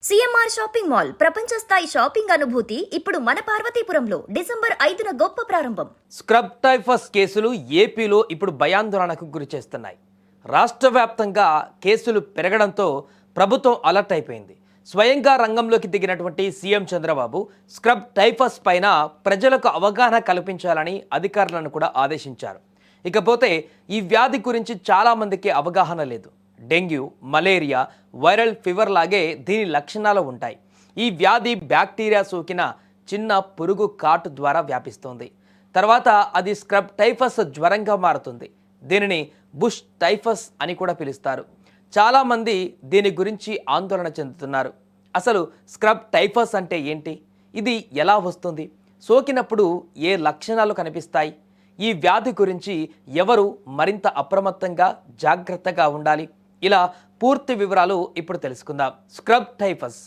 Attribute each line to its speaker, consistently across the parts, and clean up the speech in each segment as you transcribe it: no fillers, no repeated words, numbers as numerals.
Speaker 1: CMR shopping mall ప్రపంచ స్థాయి shopping అనుభూతి ఇప్పుడు మన పార్వతీపురంలో డిసెంబర్ 5న గొప్ప ప్రారంభం.
Speaker 2: స్క్రబ్ టైఫస్ కేసులు ఏపీలో ఇప్పుడు భయాందోళనకు గురి చేస్తున్నాయి. రాష్ట్ర వ్యాప్తంగా కేసులు పెరగడంతో ప్రభుత్వం అలర్ట్ అయిపోయింది. స్వయంగా రంగంలోకి దిగినటువంటి సీఎం చంద్రబాబు స్క్రబ్ టైఫస్ పైన ప్రజలకు అవగాహన కల్పించాలని అధికారులను కూడా ఆదేశించారు. ఇకపోతే ఈ వ్యాధి గురించి చాలామందికి అవగాహన లేదు. డెంగ్యూ, మలేరియా, వైరల్ ఫీవర్ లాగే దీని లక్షణాలు ఉంటాయి. ఈ వ్యాధి బ్యాక్టీరియా సోకిన చిన్న పురుగు కాటు ద్వారా వ్యాపిస్తుంది. తర్వాత అది స్క్రబ్ టైఫస్ జ్వరంగా మారుతుంది. దీనిని బుష్ టైఫస్ అని కూడా పిలుస్తారు. చాలామంది దీని గురించి ఆందోళన చెందుతున్నారు. అసలు స్క్రబ్ టైఫస్ అంటే ఏంటి? ఇది ఎలా వస్తుంది? సోకినప్పుడు ఏ లక్షణాలు కనిపిస్తాయి? ఈ వ్యాధి గురించి ఎవరు మరింత అప్రమత్తంగా జాగ్రత్తగా ఉండాలి? ఇలా పూర్తి వివరాలు ఇప్పుడు తెలుసుకుందాం. స్క్రబ్ టైఫస్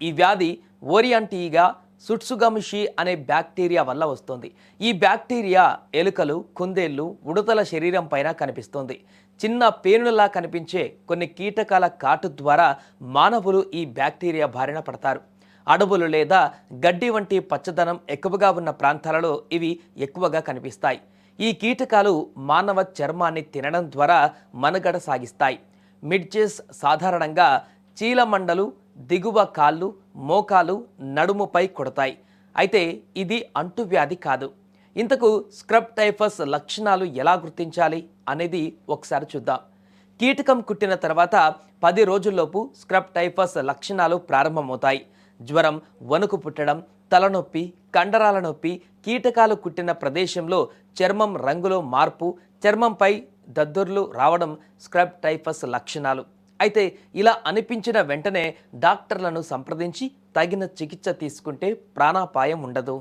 Speaker 2: ఈ వ్యాధి ఓరియంటీగా సుట్సుగమిషి అనే బ్యాక్టీరియా వల్ల వస్తుంది. ఈ బ్యాక్టీరియా ఎలుకలు, కుందేళ్లు, ఉడతల శరీరం పైన కనిపిస్తుంది. చిన్న పేనులా కనిపించే కొన్ని కీటకాల కాటు ద్వారా మానవులు ఈ బ్యాక్టీరియా బారిన పడతారు. అడవులు లేదా గడ్డి వంటి పచ్చదనం ఎక్కువగా ఉన్న ప్రాంతాలలో ఇవి ఎక్కువగా కనిపిస్తాయి. ఈ కీటకాలు మానవ చర్మాన్ని తినడం ద్వారా మనుగడ సాగిస్తాయి. మిడ్జెస్ సాధారణంగా చీలమండలు, దిగువ కాళ్ళు, మోకాలు, నడుముపై కొడతాయి. అయితే ఇది అంటువ్యాధి కాదు. ఇంతకు స్క్రబ్ టైఫస్ లక్షణాలు ఎలా గుర్తించాలి అనేది ఒకసారి చూద్దాం. కీటకం కుట్టిన తర్వాత 10 రోజుల్లోపు స్క్రబ్ టైఫస్ లక్షణాలు ప్రారంభమవుతాయి. జ్వరం, వణుకు పుట్టడం, తలనొప్పి, కండరాల నొప్పి, కీటకాలు కుట్టిన ప్రదేశంలో చర్మం రంగులో మార్పు, చర్మంపై దద్దుర్లు రావడం స్క్రబ్ టైఫస్ లక్షణాలు. అయితే ఇలా అనిపించిన వెంటనే డాక్టర్లను సంప్రదించి తగిన చికిత్స తీసుకుంటే ప్రాణాపాయం ఉండదు.